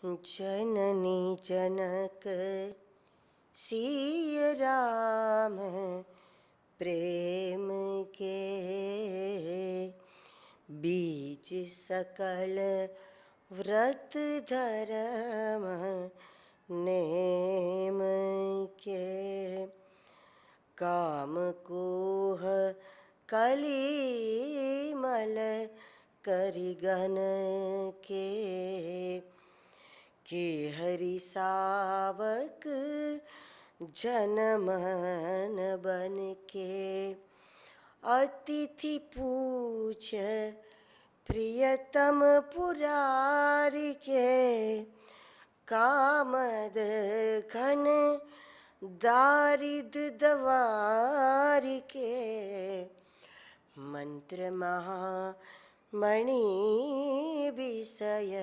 जननी जनक सिय राम प्रेम के बीच सकल व्रत धर्म नेम के काम कोह कली मल करिगन के हरि सावक जनमन बन के अतिथि पूछ प्रियतम पुरारी के कामद घन दारिद दवारी के मंत्र महामणि विषय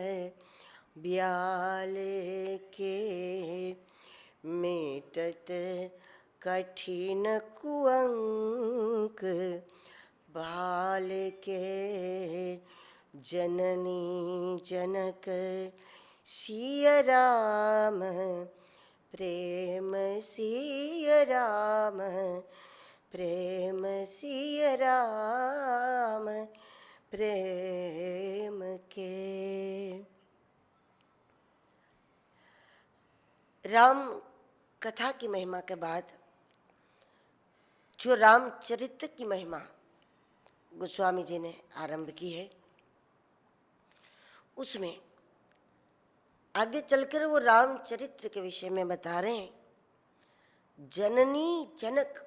ब्याल के मेटत कठिन कुअंक भाल के जननी जनक सिय राम प्रेम सिय राम प्रेम सिय राम प्रेम के। राम कथा की महिमा के बाद जो रामचरित्र की महिमा गोस्वामी जी ने आरंभ की है, उसमें आगे चलकर वो रामचरित्र के विषय में बता रहे हैं। जननी जनक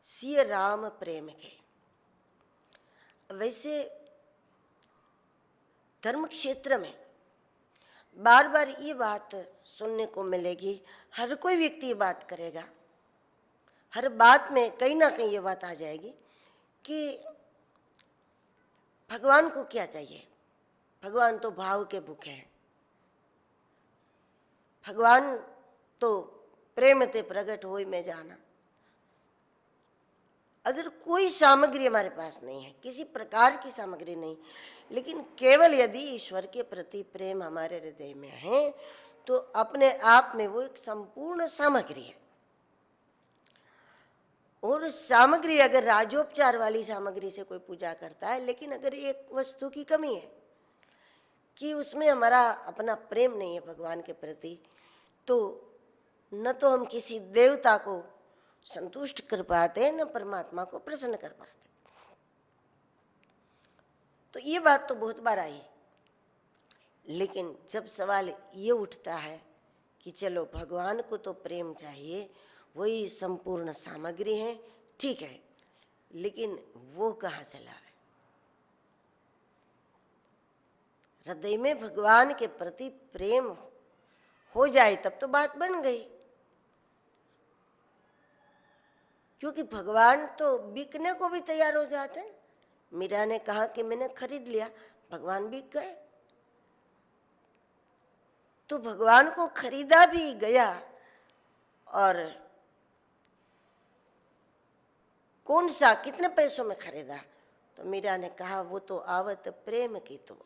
सिय राम प्रेम के। वैसे धर्म क्षेत्र में बार बार ये बात सुनने को मिलेगी, हर कोई व्यक्ति ये बात करेगा, हर बात में कहीं ना कहीं ये बात आ जाएगी कि भगवान को क्या चाहिए। भगवान तो भाव के भूखे हैं, भगवान तो प्रेम ते प्रगट होई में जाना। अगर कोई सामग्री हमारे पास नहीं है, किसी प्रकार की सामग्री नहीं, लेकिन केवल यदि ईश्वर के प्रति प्रेम हमारे हृदय में है तो अपने आप में वो एक संपूर्ण सामग्री है। और सामग्री अगर राजोपचार वाली सामग्री से कोई पूजा करता है, लेकिन अगर एक वस्तु की कमी है कि उसमें हमारा अपना प्रेम नहीं है भगवान के प्रति, तो न तो हम किसी देवता को संतुष्ट कर पाते, न परमात्मा को प्रसन्न कर पाते। तो ये बात तो बहुत बार आई, लेकिन जब सवाल ये उठता है कि चलो भगवान को तो प्रेम चाहिए, वही संपूर्ण सामग्री है, ठीक है, लेकिन वो कहाँ से लावे। हृदय में भगवान के प्रति प्रेम हो जाए तब तो बात बन गई, क्योंकि भगवान तो बिकने को भी तैयार हो जाते हैं। मीरा ने कहा कि मैंने खरीद लिया, भगवान बिक गए। तो भगवान को खरीदा भी गया, और कौन सा कितने पैसों में खरीदा, तो मीरा ने कहा वो तो आवत प्रेम की तोल।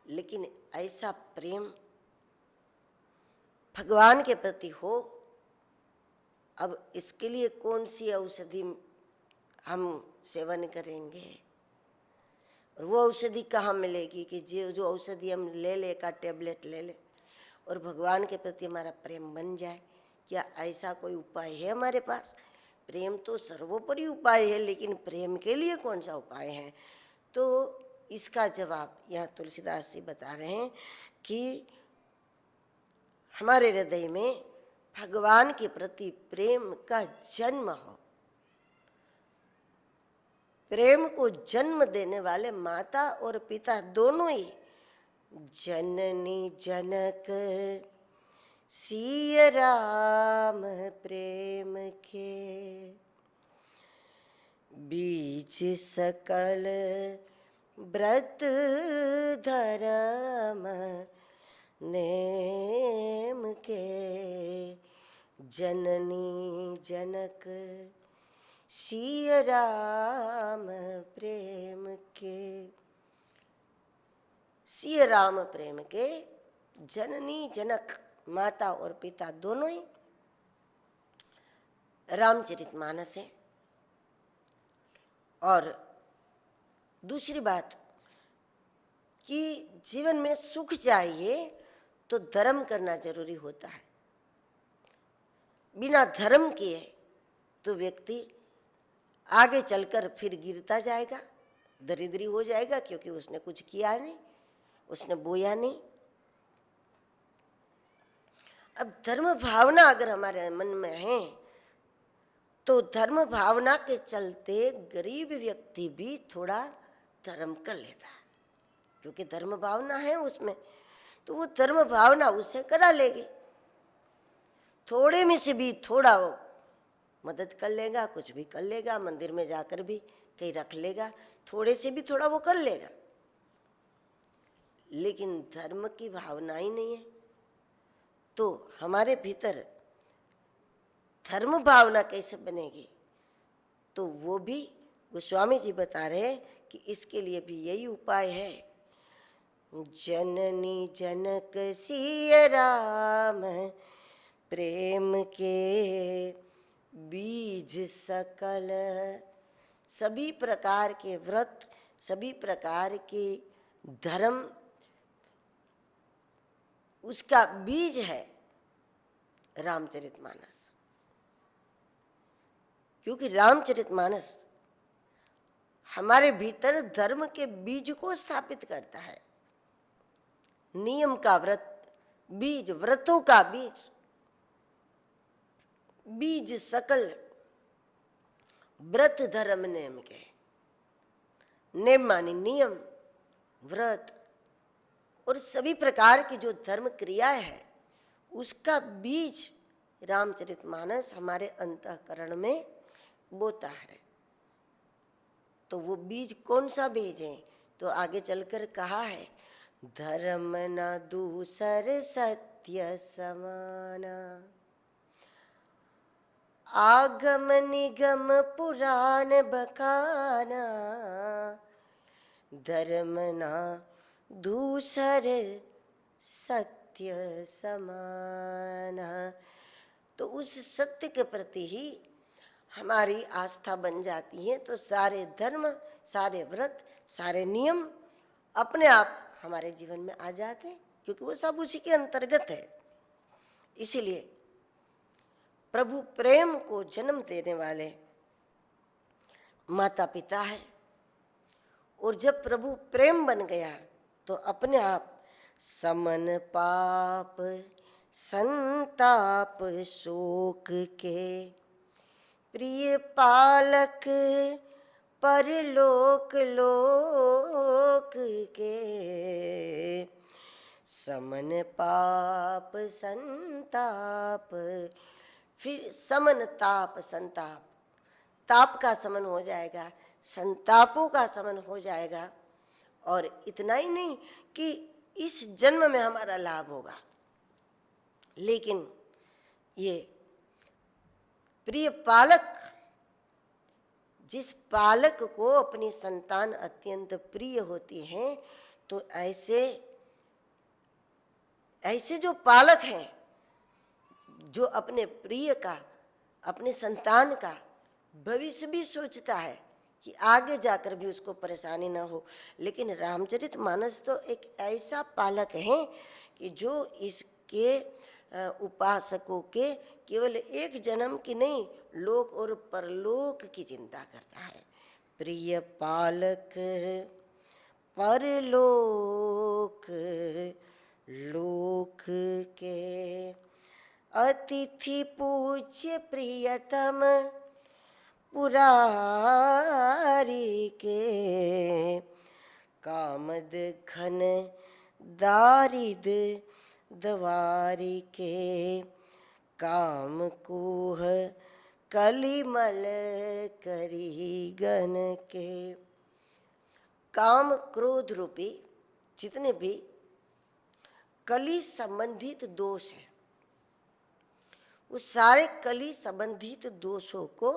लेकिन ऐसा प्रेम भगवान के प्रति हो, अब इसके लिए कौन सी औषधि हम सेवन करेंगे, और वो औषधि कहाँ मिलेगी कि जो औषधि हम ले ले का टेबलेट ले ले और भगवान के प्रति हमारा प्रेम बन जाए। क्या ऐसा कोई उपाय है हमारे पास? प्रेम तो सर्वोपरि उपाय है, लेकिन प्रेम के लिए कौन सा उपाय है? तो इसका जवाब यहाँ तुलसीदास जी बता रहे हैं कि हमारे हृदय में भगवान के प्रति प्रेम का जन्म हो। प्रेम को जन्म देने वाले माता और पिता दोनों ही जननी जनक सिय राम प्रेम के बीच सकल व्रत धर्म नेम के जननी जनक सिय राम प्रेम के। सिय राम प्रेम के जननी जनक माता और पिता दोनों ही रामचरितमानस है। और दूसरी बात कि जीवन में सुख चाहिए तो धर्म करना जरूरी होता है। बिना धर्म किए तो व्यक्ति आगे चलकर फिर गिरता जाएगा, दरिद्री हो जाएगा, क्योंकि उसने कुछ किया नहीं, उसने बोया नहीं। अब धर्म भावना अगर हमारे मन में है तो धर्म भावना के चलते गरीब व्यक्ति भी थोड़ा धर्म कर लेता है, क्योंकि धर्म भावना है उसमें, तो वो धर्म भावना उसे करा लेगी। थोड़े में से भी थोड़ा वो मदद कर लेगा, कुछ भी कर लेगा, मंदिर में जाकर भी कहीं रख लेगा, थोड़े से भी थोड़ा वो कर लेगा। लेकिन धर्म की भावना ही नहीं है तो हमारे भीतर धर्म भावना कैसे बनेगी? तो वो भी गोस्वामी जी बता रहे हैं कि इसके लिए भी यही उपाय है। जननी जनक सिय राम प्रेम के बीज सकल, सभी प्रकार के व्रत, सभी प्रकार के धर्म, उसका बीज है रामचरितमानस। क्योंकि रामचरितमानस हमारे भीतर धर्म के बीज को स्थापित करता है। नियम का व्रत बीज, व्रतों का बीज, बीज सकल व्रत धर्म नेम के, नेम मानी नियम, व्रत और सभी प्रकार की जो धर्म क्रियाएं है उसका बीज रामचरितमानस हमारे अंतःकरण में बोता है। तो वो बीज कौन सा बीज है? तो आगे चलकर कहा है, धर्म न दूसर सत्य समाना, आगम निगम पुराण बखाना, धर्म न दूसर सत्य समाना। तो उस सत्य के प्रति ही हमारी आस्था बन जाती है, तो सारे धर्म, सारे व्रत, सारे नियम अपने आप हमारे जीवन में आ जाते हैं, क्योंकि वो सब उसी के अंतर्गत है। इसीलिए प्रभु प्रेम को जन्म देने वाले माता पिता है, और जब प्रभु प्रेम बन गया तो अपने आप समन पाप संताप शोक के प्रिय पालक परलोक लोक के, समन पाप संताप, फिर समन ताप संताप, ताप का समन हो जाएगा, संतापों का समन हो जाएगा। और इतना ही नहीं कि इस जन्म में हमारा लाभ होगा, लेकिन ये प्रिय पालक, जिस पालक को अपनी संतान अत्यंत प्रिय होती है, तो ऐसे जो पालक हैं, जो अपने प्रिय का, अपने संतान का भविष्य भी सोचता है कि आगे जाकर भी उसको परेशानी ना हो। लेकिन रामचरितमानस तो एक ऐसा पालक है कि जो इसके उपासकों के केवल एक जन्म की नहीं, लोक और परलोक की चिंता करता है। प्रिय पालक परलोक लोक के, अतिथि पूज्य प्रियतम पुरारी के, कामद घन दारिद दवारी के, काम कूह कलिमल करी गन के। काम क्रोध रूपी जितने भी कली संबंधित दोष है, उस सारे कली संबंधित दोषों को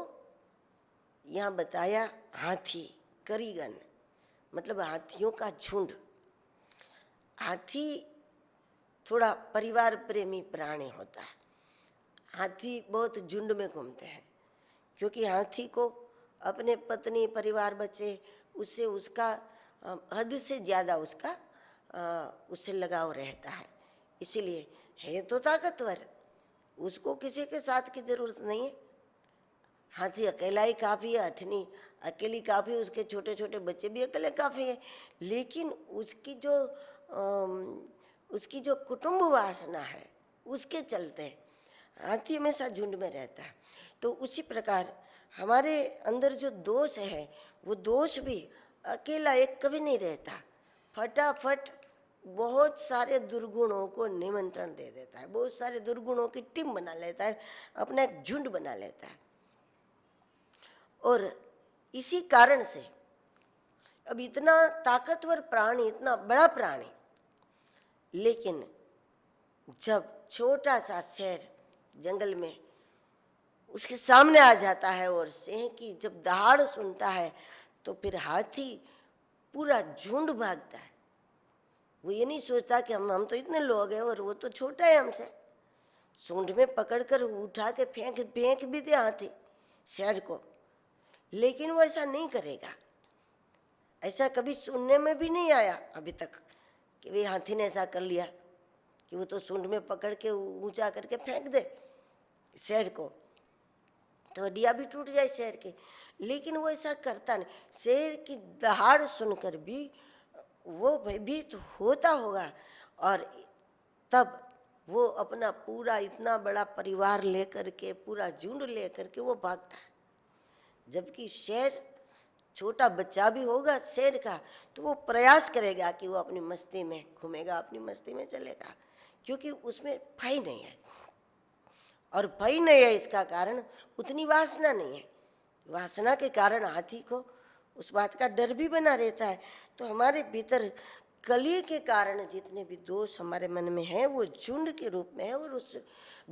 यहाँ बताया। हाथी करीगन मतलब हाथियों का झुंड, हाथी थोड़ा परिवार प्रेमी प्राणी होता है। हाथी बहुत झुंड में घूमते हैं, क्योंकि हाथी को अपने पत्नी, परिवार, बच्चे, उससे उसका हद से ज़्यादा उससे लगाव रहता है। इसीलिए है तो ताकतवर, उसको किसी के साथ की जरूरत नहीं है। हाथी अकेला ही काफ़ी है, हथनी अकेली काफ़ी है, उसके छोटे छोटे बच्चे भी अकेले काफ़ी है। लेकिन उसकी जो कुटुंब वासना है, उसके चलते हाथी हमेशा झुंड में रहता है। तो उसी प्रकार हमारे अंदर जो दोष है, वो दोष भी अकेला एक कभी नहीं रहता, फटाफट बहुत सारे दुर्गुणों को निमंत्रण दे देता है, बहुत सारे दुर्गुणों की टीम बना लेता है, अपना एक झुंड बना लेता है। और इसी कारण से अब इतना ताकतवर प्राणी, इतना बड़ा प्राणी, लेकिन जब छोटा सा शेर जंगल में उसके सामने आ जाता है और सिंह की जब दहाड़ सुनता है, तो फिर हाथी पूरा झुंड भागता है। वो ये नहीं सोचता कि हम तो इतने लोग हैं और वो तो छोटा है हमसे। सूंड में पकड़कर उठा के फेंक भी दे हाथी शेर को, लेकिन वो ऐसा नहीं करेगा। ऐसा कभी सुनने में भी नहीं आया अभी तक कि वे हाथी ने ऐसा कर लिया कि वो तो सूंड में पकड़ के ऊंचा करके फेंक दे शेर को, तो हड्डियाँ भी टूट जाए शेर की। लेकिन वो ऐसा करता नहीं। शेर की दहाड़ सुनकर भी वो भयभीत होता होगा, और तब वो अपना पूरा इतना बड़ा परिवार लेकर के, पूरा झुंड लेकर के वो भागता है। जबकि शेर छोटा बच्चा भी होगा शेर का, तो वो प्रयास करेगा कि वो अपनी मस्ती में घूमेगा, अपनी मस्ती में चलेगा, क्योंकि उसमें भय नहीं है। और भय नहीं है, इसका कारण उतनी वासना नहीं है। वासना के कारण हाथी को उस बात का डर भी बना रहता है। तो हमारे भीतर कली के कारण जितने भी दोष हमारे मन में हैं, वो झुंड के रूप में है, और उस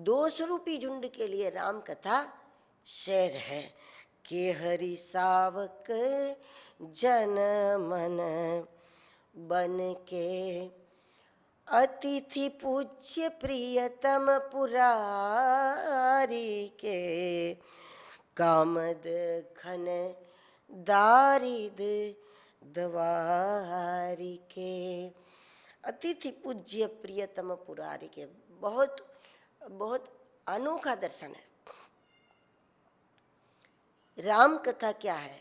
दोष रूपी झुंड के लिए राम कथा शेर है कि हरि सावक जन मन बन के अतिथि पूज्य प्रियतम पुरारी के कामद घन दारिद दवारी के। अतिथि पूज्य प्रियतम पुरारी के बहुत बहुत अनोखा दर्शन है। राम कथा क्या है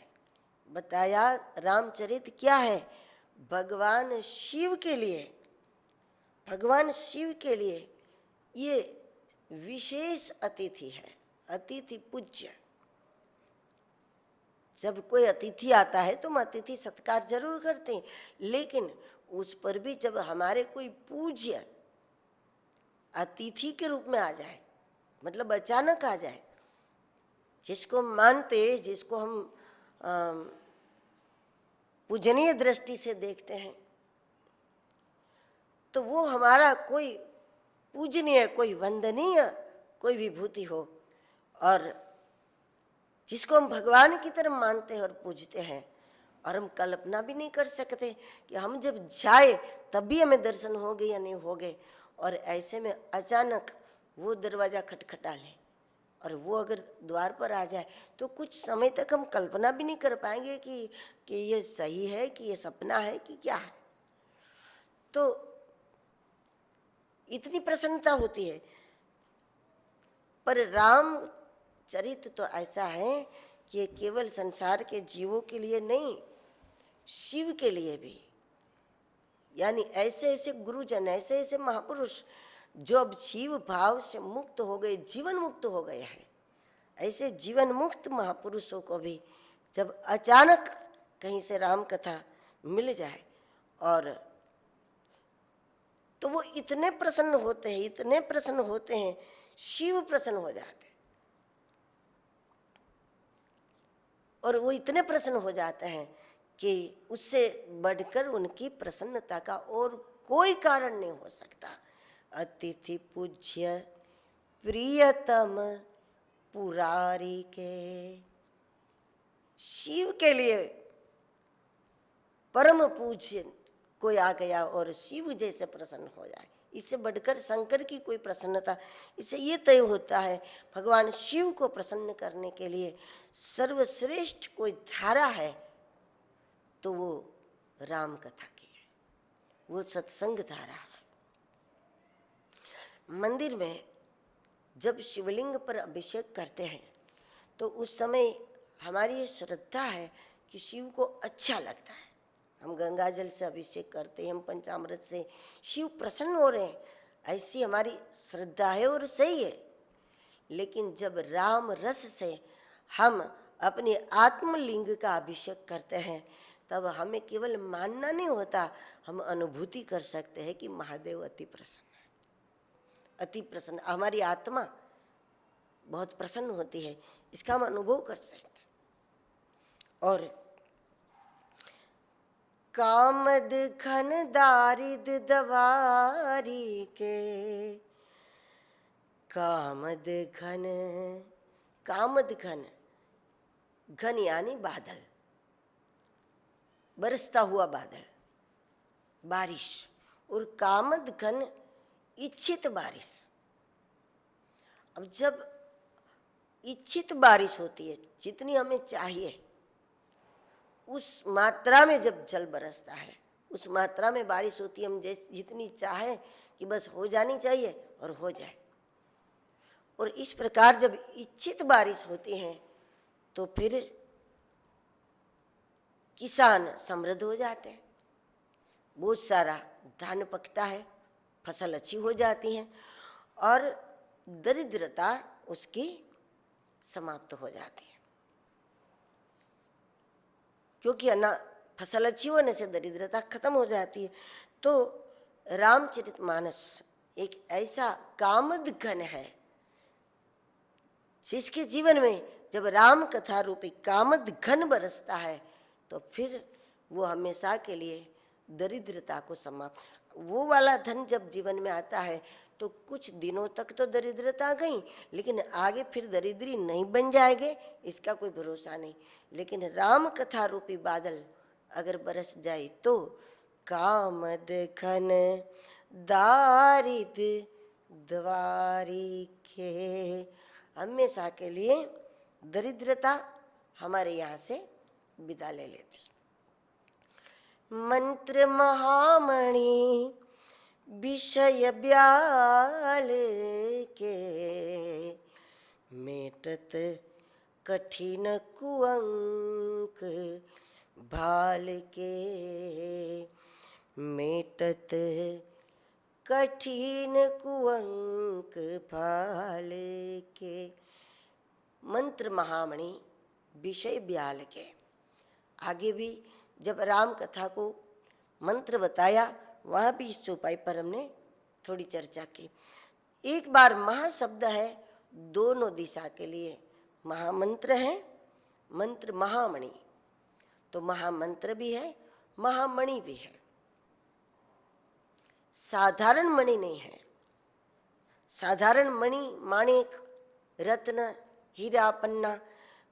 बताया, रामचरित क्या है? भगवान शिव के लिए, भगवान शिव के लिए ये विशेष अतिथि है, अतिथि पूज्य। जब कोई अतिथि आता है तो हम अतिथि सत्कार जरूर करते हैं, लेकिन उस पर भी जब हमारे कोई पूज्य अतिथि के रूप में आ जाए, मतलब अचानक आ जाए, जिसको हम मानते, जिसको हम पूजनीय दृष्टि से देखते हैं, तो वो हमारा कोई पूजनीय, कोई वंदनीय, कोई विभूति हो, और जिसको हम भगवान की तरह मानते हैं और पूजते हैं, और हम कल्पना भी नहीं कर सकते कि हम जब जाए तब भी हमें दर्शन हो गए या नहीं हो गए, और ऐसे में अचानक वो दरवाज़ा खटखटा ले और वो अगर द्वार पर आ जाए, तो कुछ समय तक हम कल्पना भी नहीं कर पाएंगे कि ये सही है, कि ये सपना है, कि क्या है। तो इतनी प्रसन्नता होती है। पर राम चरित्र तो ऐसा है कि ये केवल संसार के जीवों के लिए नहीं, शिव के लिए भी, यानी ऐसे ऐसे गुरुजन, ऐसे ऐसे महापुरुष जो अब शिव भाव से मुक्त हो गए, जीवन मुक्त हो गए हैं, ऐसे जीवन मुक्त महापुरुषों को भी जब अचानक कहीं से राम कथा मिल जाए, और तो वो इतने प्रसन्न होते हैं, इतने प्रसन्न होते हैं, शिव प्रसन्न हो जाते हैं, और वो इतने प्रसन्न हो जाते हैं कि उससे बढ़कर उनकी प्रसन्नता का और कोई कारण नहीं हो सकता। अतिथि पूज्य प्रियतम पुरारी के, शिव के लिए परम पूज्य कोई आ गया और शिव जैसे प्रसन्न हो जाए, इससे बढ़कर शंकर की कोई प्रसन्नता। इससे ये तय होता है भगवान शिव को प्रसन्न करने के लिए सर्वश्रेष्ठ कोई धारा है तो वो राम कथा की है, वो सत्संग धारा है। मंदिर में जब शिवलिंग पर अभिषेक करते हैं तो उस समय हमारी ये श्रद्धा है कि शिव को अच्छा लगता है। हम गंगा जल से अभिषेक करते हैं, हम पंचामृत से, शिव प्रसन्न हो रहे हैं, ऐसी हमारी श्रद्धा है और सही है। लेकिन जब राम रस से हम अपने आत्मलिंग का अभिषेक करते हैं तब हमें केवल मानना नहीं होता, हम अनुभूति कर सकते हैं कि महादेव अति प्रसन्न है, अति प्रसन्न। हमारी आत्मा बहुत प्रसन्न होती है, इसका हम अनुभव कर सकते हैं। और कामद घन दारिद दवारी के, कामद घन, कामद घन, घन यानी बादल, बरसता हुआ बादल, बारिश, और कामद घन इच्छित बारिश। अब जब इच्छित बारिश होती है, जितनी हमें चाहिए उस मात्रा में जब जल बरसता है, उस मात्रा में बारिश होती है, हम जितनी चाहें कि बस हो जानी चाहिए और हो जाए। और इस प्रकार जब इच्छित बारिश होती है तो फिर किसान समृद्ध हो जाते हैं, बहुत सारा धान पकता है, फसल अच्छी हो जाती है और दरिद्रता उसकी समाप्त हो जाती है। क्योंकि फसल अच्छी होने से दरिद्रता खत्म हो जाती है। तो रामचरितमानस एक ऐसा कामद घन है जिसके जीवन में जब राम कथा रूपी कामद घन बरसता है तो फिर वो हमेशा के लिए दरिद्रता को समाप्त, वो वाला धन जब जीवन में आता है तो कुछ दिनों तक तो दरिद्रता गई, लेकिन आगे फिर दरिद्री नहीं बन जाएंगे इसका कोई भरोसा नहीं। लेकिन राम कथा रूपी बादल अगर बरस जाए तो कामद घन दारिद द्वारी के, हमेशा के लिए दरिद्रता हमारे यहाँ से विदा ले लेती। मंत्र महामणि विषय ब्याल के, मेटत कठिन कुअंक भाल के, मेटत कठिन कुअंक भाल के। मंत्र महामणि विषय ब्याल के, आगे भी जब राम कथा को मंत्र बताया वहाँ भी इस चौपाई पर हमने थोड़ी चर्चा की। एक बार महाशब्द है दोनों दिशा के लिए, महामंत्र है, मंत्र महामणि, तो महामंत्र भी है, महामणि भी है। साधारण मणि नहीं है। साधारण मणि, माणिक, रत्न, हीरा, पन्ना,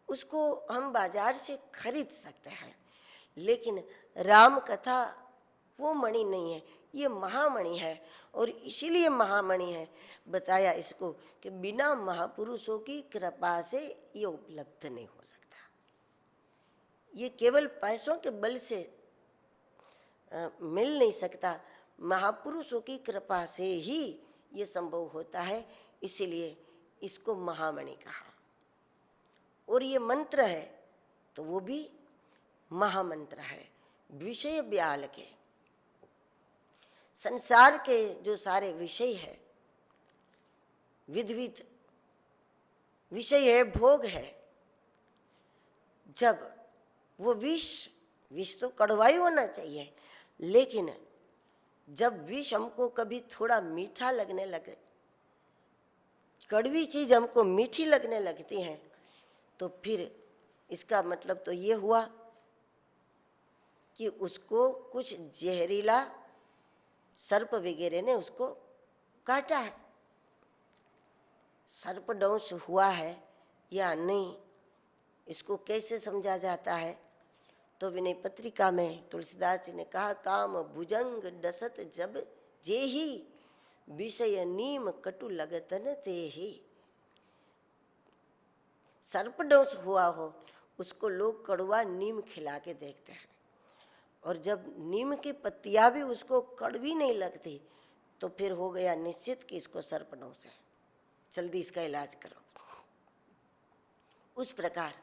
उसको हम बाजार से खरीद सकते हैं, लेकिन राम कथा वो मणि नहीं है, ये महामणि है। और इसीलिए महामणि है, बताया इसको कि बिना महापुरुषों की कृपा से ये उपलब्ध नहीं हो सकता। ये केवल पैसों के बल से मिल नहीं सकता, महापुरुषों की कृपा से ही ये संभव होता है, इसीलिए इसको महामणि कहा। और ये मंत्र है तो वो भी महामंत्र है, विषय ब्याल के। संसार के जो सारे विषय है, विध विषय है, भोग है, जब वो विष तो कड़वा ही होना चाहिए, लेकिन जब विष हमको कभी थोड़ा मीठा लगने लगे, कड़वी चीज हमको मीठी लगने लगती है, तो फिर इसका मतलब तो ये हुआ कि उसको कुछ जहरीला सर्प वगैरह ने उसको काटा है। सर्पदंश हुआ है या नहीं, इसको कैसे समझा जाता है? तो विनय पत्रिका में तुलसीदास जी ने कहा, काम भुजंग डसत जब जे ही, विषय नीम कटु लगतन ते ही। सर्पदंश हुआ हो उसको लोग कड़वा नीम खिला के देखते हैं, और जब नीम की पत्तियां भी उसको कड़वी नहीं लगती तो फिर हो गया निश्चित कि इसको सर्पदंश है, जल्दी इसका इलाज करो। उस प्रकार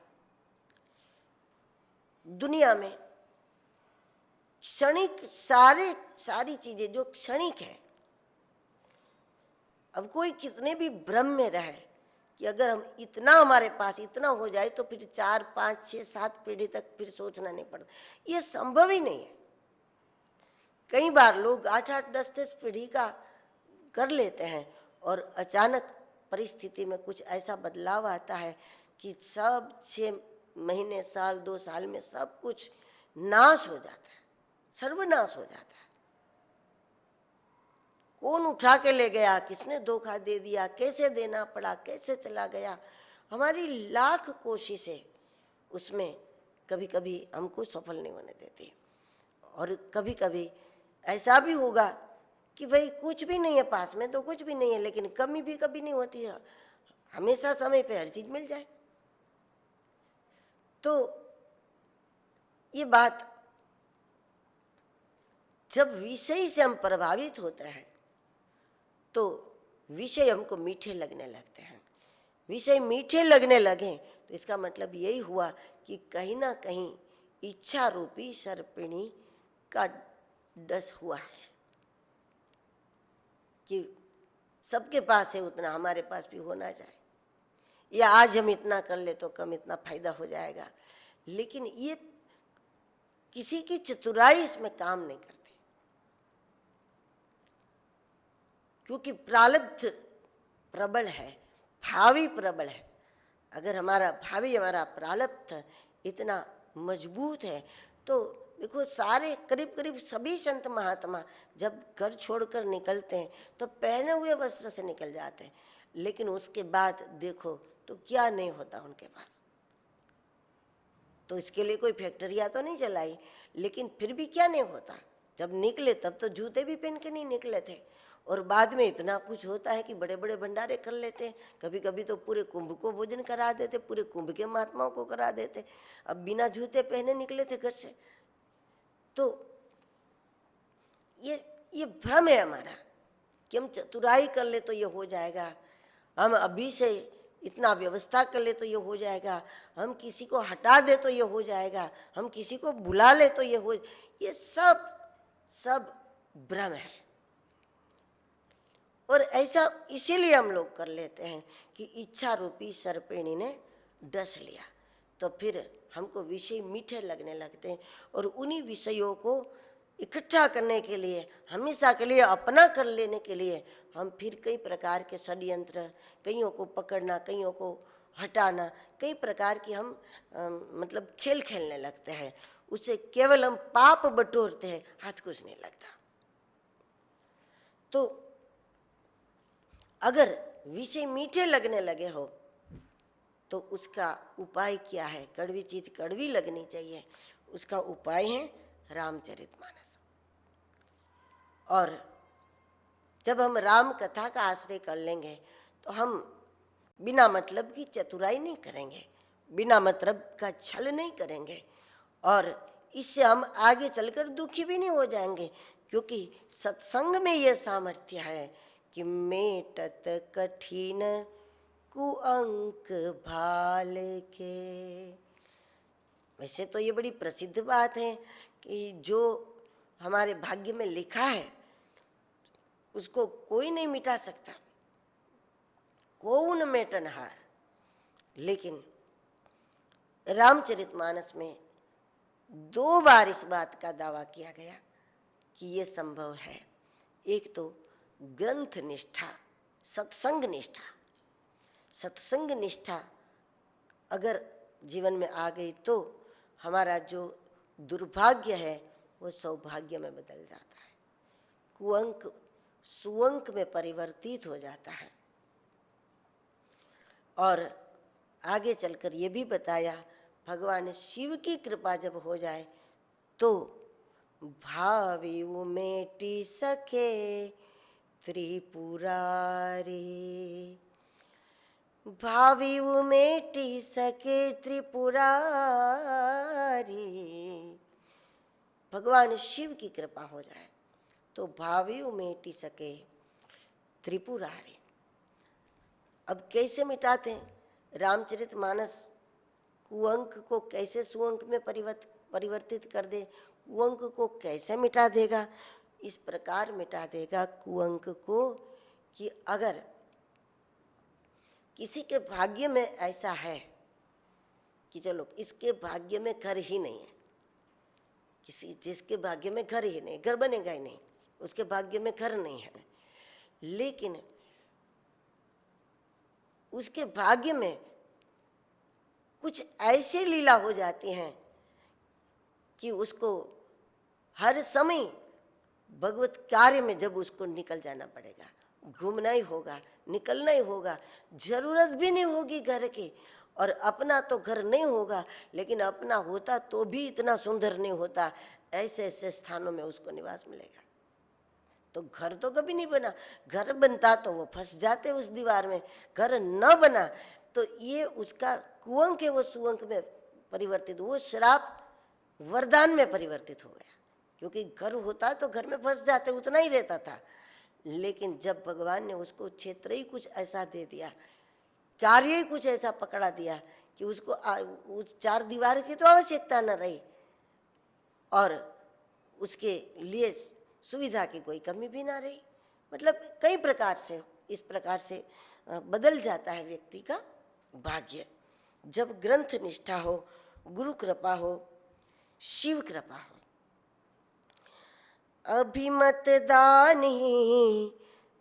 दुनिया में क्षणिक सारी चीजें जो क्षणिक है, अब कोई कितने भी भ्रम में रहे कि अगर हम इतना हमारे पास इतना हो जाए तो फिर 4, 5, 6, 7 पीढ़ी तक फिर सोचना नहीं पड़ता, ये संभव ही नहीं है। कई बार लोग 8, 10, 10 पीढ़ी का कर लेते हैं और अचानक परिस्थिति में कुछ ऐसा बदलाव आता है कि सब 6 महीने, साल, 2 साल में सब कुछ नाश हो जाता है, सर्वनाश हो जाता है। कौन उठा के ले गया, किसने धोखा दे दिया, कैसे देना पड़ा, कैसे चला गया, हमारी लाख कोशिशें उसमें कभी कभी हमको सफल नहीं होने देती। और कभी कभी ऐसा भी होगा कि भाई कुछ भी नहीं है पास में तो कुछ भी नहीं है, लेकिन कमी भी कभी नहीं होती है, हमेशा समय पे हर चीज मिल जाए। तो ये बात जब विषय से हम प्रभावित होते हैं तो विषय हमको मीठे लगने लगते हैं। विषय मीठे लगने लगे तो इसका मतलब यही हुआ कि कहीं ना कहीं इच्छा रूपी सर्पिणी का डस हुआ है कि सबके पास है उतना हमारे पास भी होना चाहिए, या आज हम इतना कर ले तो कम इतना फायदा हो जाएगा। लेकिन ये किसी की चतुराई इसमें काम नहीं करती, क्योंकि प्रारब्ध प्रबल है, भावी प्रबल है। अगर हमारा प्रारब्ध इतना मजबूत है तो देखो सारे करीब करीब सभी संत महात्मा जब घर छोड़कर निकलते हैं तो पहने हुए वस्त्र से निकल जाते हैं, लेकिन उसके बाद देखो तो क्या नहीं होता उनके पास। तो इसके लिए कोई फैक्ट्रियाँ तो नहीं चलाई, लेकिन फिर भी क्या नहीं होता। जब निकले तब तो जूते भी पहन के नहीं निकले थे, और बाद में इतना कुछ होता है कि बड़े बड़े भंडारे कर लेते हैं। कभी कभी तो पूरे कुंभ को भोजन करा देते, पूरे कुंभ के महात्माओं को करा देते। अब बिना जूते पहने निकले थे घर से। तो ये भ्रम है हमारा कि हम चतुराई कर ले तो ये हो जाएगा, हम अभी से इतना व्यवस्था कर ले तो ये हो जाएगा, हम किसी को हटा दे तो ये हो जाएगा, हम किसी को बुला ले तो ये सब भ्रम है। और ऐसा इसीलिए हम लोग कर लेते हैं कि इच्छा रूपी सर्पिणी ने डस लिया तो फिर हमको विषय मीठे लगने लगते हैं, और उन्हीं विषयों को इकट्ठा करने के लिए, हमेशा के लिए अपना कर लेने के लिए हम फिर कई प्रकार के षड्यंत्र, कईयों को पकड़ना, कईयों को हटाना, कई प्रकार की हम मतलब खेल खेलने लगते हैं। उससे केवल हम पाप बटोरते हैं, हाथ कुछ नहीं लगता। तो अगर विषय मीठे लगने लगे हो तो उसका उपाय क्या है? कड़वी चीज कड़वी लगनी चाहिए, उसका उपाय है रामचरितमानस। और जब हम राम कथा का आश्रय कर लेंगे तो हम बिना मतलब की चतुराई नहीं करेंगे, बिना मतलब का छल नहीं करेंगे, और इससे हम आगे चलकर दुखी भी नहीं हो जाएंगे, क्योंकि सत्संग में यह सामर्थ्य है कि मेटत कठिन कुअंक भाल के। वैसे तो ये बड़ी प्रसिद्ध बात है कि जो हमारे भाग्य में लिखा है उसको कोई नहीं मिटा सकता, कौन मेटनहार। लेकिन रामचरितमानस में 2 बार इस बात का दावा किया गया कि ये संभव है। एक तो ग्रंथ निष्ठा, सत्संग निष्ठा। सत्संग निष्ठा अगर जीवन में आ गई तो हमारा जो दुर्भाग्य है वो सौभाग्य में बदल जाता है, कुअंक सुअंक में परिवर्तित हो जाता है। और आगे चलकर ये भी बताया भगवान शिव की कृपा जब हो जाए तो भावी उमेटी सके त्रिपुरारी, भावी उमेटी सके त्रिपुरारी। भगवान शिव की कृपा हो जाए तो भावी उमेटी सके त्रिपुरारी। अब कैसे मिटाते हैं? रामचरितमानस कुअंक को कैसे सुअंक में परिवर्तित कर दे, कुअंक को कैसे मिटा देगा? इस प्रकार मिटा देगा कुअंक को कि अगर किसी के भाग्य में ऐसा है कि चलो इसके भाग्य में घर ही नहीं है, जिसके भाग्य में घर ही नहीं, घर बनेगा ही नहीं, उसके भाग्य में घर नहीं है, लेकिन उसके भाग्य में कुछ ऐसी लीला हो जाती हैं कि उसको हर समय भगवत कार्य में जब उसको निकल जाना पड़ेगा, घूमना ही होगा, निकलना ही होगा, जरूरत भी नहीं होगी घर की, और अपना तो घर नहीं होगा, लेकिन अपना होता तो भी इतना सुंदर नहीं होता, ऐसे ऐसे स्थानों में उसको निवास मिलेगा। तो घर तो कभी नहीं बना, घर बनता तो वो फंस जाते उस दीवार में, घर न बना तो ये उसका कुअंक है वो सुअंक में परिवर्तित, वो श्राप वरदान में परिवर्तित हो गया। क्योंकि घर होता तो घर में फंस जाते, उतना ही रहता था, लेकिन जब भगवान ने उसको क्षेत्र ही कुछ ऐसा दे दिया, कार्य ही कुछ ऐसा पकड़ा दिया कि उसको उस चार दीवार की तो आवश्यकता न रही और उसके लिए सुविधा की कोई कमी भी ना रही। मतलब कई प्रकार से इस प्रकार से बदल जाता है व्यक्ति का भाग्य जब ग्रंथ निष्ठा हो, गुरु कृपा हो, शिव कृपा हो। अभिमत दानी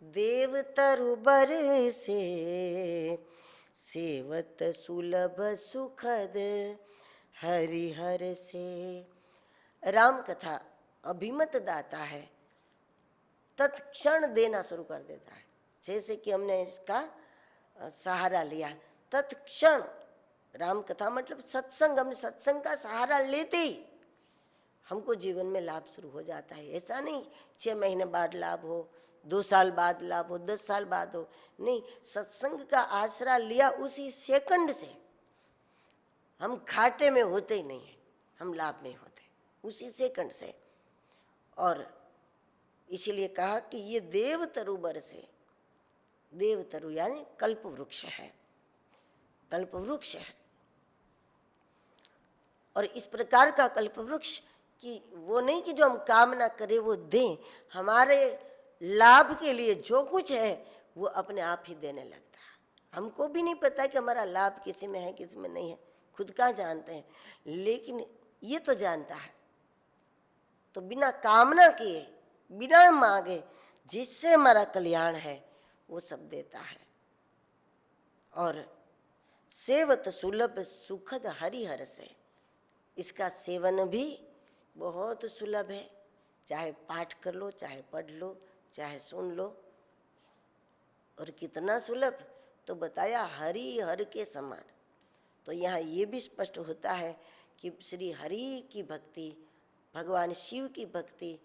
देव तरुबर से, सेवत सुलभ सुखद हरिहर से। राम कथा अभिमत दाता है, तत्क्षण देना शुरू कर देता है। जैसे कि हमने इसका सहारा लिया, तत्क्षण राम कथा मतलब सत्संग, हमने सत्संग का सहारा लेते ही हमको जीवन में लाभ शुरू हो जाता है। ऐसा नहीं 6 महीने बाद लाभ हो, 2 साल बाद लाभ हो, 10 साल बाद हो, नहीं, सत्संग का आसरा लिया उसी सेकंड से हम घाटे में होते ही नहीं है, हम लाभ में होते उसी सेकंड से। और इसीलिए कहा कि ये देवतरु बर से, देवतरु यानी कल्प वृक्ष है, कल्प वृक्ष है। और इस प्रकार का कल्प वृक्ष कि वो नहीं कि जो हम कामना करें वो दें, हमारे लाभ के लिए जो कुछ है वो अपने आप ही देने लगता है। हमको भी नहीं पता कि हमारा लाभ किसी में है किसी में नहीं है, खुद का जानते हैं, लेकिन ये तो जानता है। तो बिना कामना किए, बिना मांगे, जिससे हमारा कल्याण है वो सब देता है। और सेवत सुलभ सुखद हरिहर से, इसका सेवन भी बहुत सुलभ है, चाहे पाठ कर लो, चाहे पढ़ लो, चाहे सुन लो। और कितना सुलभ, तो बताया हरि हर के समान। तो यहाँ ये भी स्पष्ट होता है कि श्री हरि की भक्ति, भगवान शिव की भक्ति,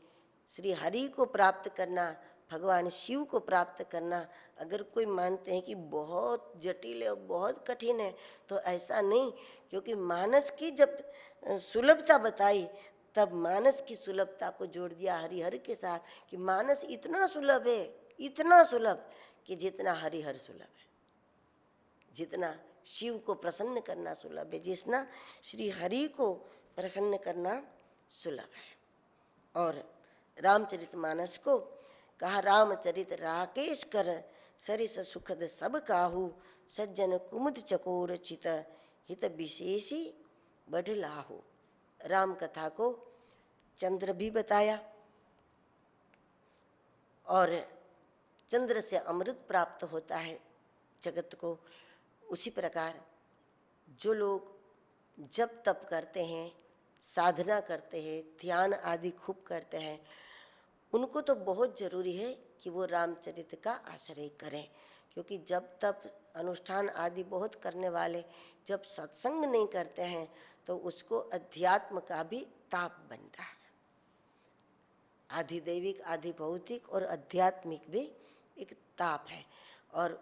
श्री हरि को प्राप्त करना, भगवान शिव को प्राप्त करना, अगर कोई मानते हैं कि बहुत जटिल है और बहुत कठिन है, तो ऐसा नहीं। क्योंकि मानस की जब सुलभता बताई तब मानस की सुलभता को जोड़ दिया हरिहर के साथ कि मानस इतना सुलभ है, इतना सुलभ कि जितना हरिहर सुलभ है, जितना शिव को प्रसन्न करना सुलभ है, जितना श्री हरि को प्रसन्न करना सुलभ है। और रामचरितमानस को कहा रामचरित राकेश कर, सरिस सुखद सब काहू, सज्जन कुमुद चकोर चित, हित विशेषी बढ़लाहू। राम कथा को चंद्र भी बताया और चंद्र से अमृत प्राप्त होता है जगत को। उसी प्रकार जो लोग जप तप करते हैं, साधना करते हैं, ध्यान आदि खूब करते हैं, उनको तो बहुत ज़रूरी है कि वो रामचरित का आश्रय करें। क्योंकि जब तप अनुष्ठान आदि बहुत करने वाले जब सत्संग नहीं करते हैं तो उसको अध्यात्म का भी ताप बनता है। आधिदैविक, आधि भौतिक और आध्यात्मिक भी एक ताप है। और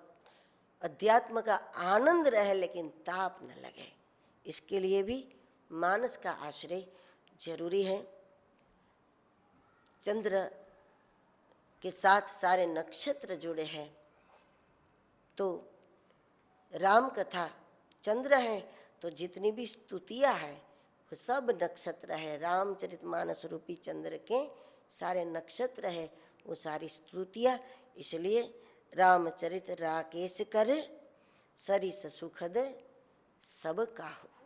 अध्यात्म का आनंद रहे लेकिन ताप न लगे, इसके लिए भी मानस का आश्रय जरूरी है। चंद्र के साथ सारे नक्षत्र जुड़े हैं, तो राम कथा चंद्र है, तो जितनी भी स्तुतियाँ है वो सब नक्षत्र है। रामचरितमानस रूपी चंद्र के सारे नक्षत्र है, वो सारी स्तुतियाँ। इसलिए रामचरित राकेश कर, सरिस सुखद सब काहू।